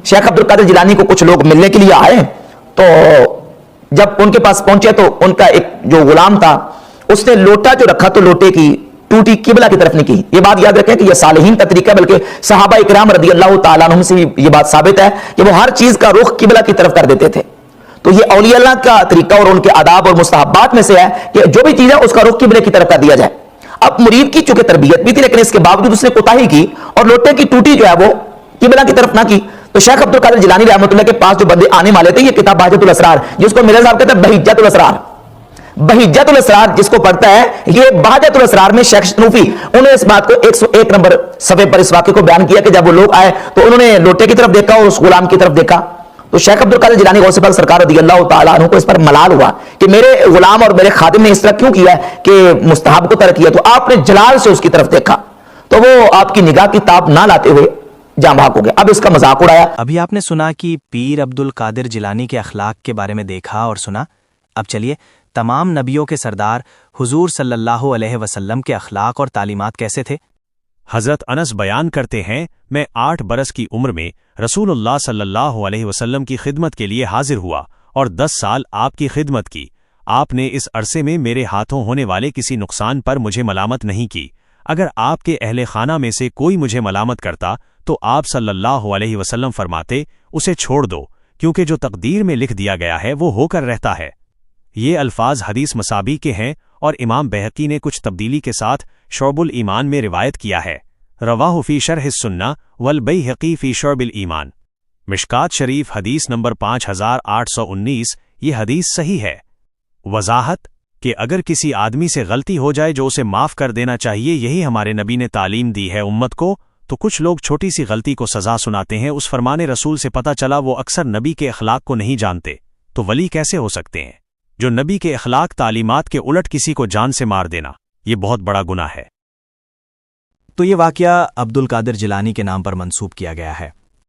शेख अब्दुल कादिर जिलानी को कुछ लोग मिलने के लिए आए, तो जब उनके पास पहुंचे तो उनका एक जो गुलाम था उसने लोटा जो रखा तो लोटे की टूटी किबला की तरफ नहीं की। ये बात याद रखें कि यह सालिहीन का तरीका, बल्कि सहाबा इकराम रदी अल्लाह तआला अन्हुम से ये बात साबित है कि वो हर चीज का रुख किबला की तरफ कर देते थे। तो ये औलिया अल्लाह का तरीका और उनके आदाब और मुस्तहब्बात में से है कि जो भी चीज है उसका रुख किबले की तरफ कर दिया जाए। अब मुरीद की चूंकि तरबियत भी थी, लेकिन इसके बावजूद उसने कोताही की और लोटे की टूटी जो है वो किबला की तरफ ना की। तो शेख अब्दुल कादिर जिलानी रहमतुल्लाह के पास जो बंदे आने वाले थे, ये किताब बहिज्जतुल असरार, जिसको मिर्जा साहब कहते हैं बहिज्जतुल असरार, बहिज्जतुल असरार जिसको पढ़ता है, ये बहिज्जतुल असरार में शेख शनूफी उन्होंने इस बात को 101 नंबर सफे पर इस वाक्य को बयान किया कि जब वो लोग आए तो उन्होंने लोटे की तरफ देखा और उस गुलाम की तरफ देखा। तो शेख अब्दुल कादिर जिलानी गौसे पाक सरकार रज़ी अल्लाह तआला अन्हु को इस पर मलाल हुआ कि मेरे गुलाम और मेरे खादिम ने इस तरह क्यों किया कि मुस्तहब को तर्क किया। तो आपने जलाल से उसकी तरफ देखा तो वो आपकी निगाह की ताब ना लाते हुए जाँ भाग हो गए। अब इसका मजाक उड़ाया। अभी आपने सुना कि पीर अब्दुल कादिर जिलानी के अखलाक के बारे में देखा और सुना। अब चलिए तमाम नबियों के सरदार हुजूर सल्लल्लाहु अलैहि वसल्लम के अखलाक और तालीमात कैसे थे। हजरत अनस बयान करते हैं, मैं 8 बरस की उम्र में रसूलुल्लाह सल्लल्लाहु अलैहि वसल्लम की खिदमत के लिए हाजिर हुआ और 10 साल आपकी खिदमत की। आपने इस अरसे में मेरे हाथों होने वाले किसी नुकसान पर मुझे मलामत नहीं की। अगर आपके अहले खाना में से कोई मुझे मलामत करता तो आप सल्लल्लाहु अलैहि वसल्लम फरमाते, उसे छोड़ दो, क्योंकि जो तकदीर में लिख दिया गया है वो होकर रहता है। ये अल्फाज हदीस मसाबी के हैं और इमाम बैहकी ने कुछ तब्दीली के साथ शोबुल ईमान में रिवायत किया है। रवाहु फी शरह सुन्ना वल बैहकी फी शोबुल ईमान। मिशकात शरीफ हदीस नंबर 5819। ये हदीस सही है। वजाहत कि अगर किसी आदमी से गलती हो जाए जो उसे माफ कर देना चाहिए, यही हमारे नबी ने तालीम दी है उम्मत को। तो कुछ लोग छोटी सी गलती को सजा सुनाते हैं। उस फरमाने रसूल से पता चला वो अक्सर नबी के अखलाक को नहीं जानते, तो वली कैसे हो सकते हैं। जो नबी के अखलाक तालीमात के उलट किसी को जान से मार देना, ये बहुत बड़ा गुनाह है। तो ये वाकया अब्दुल कादिर जिलानी के नाम पर मंसूब किया गया है।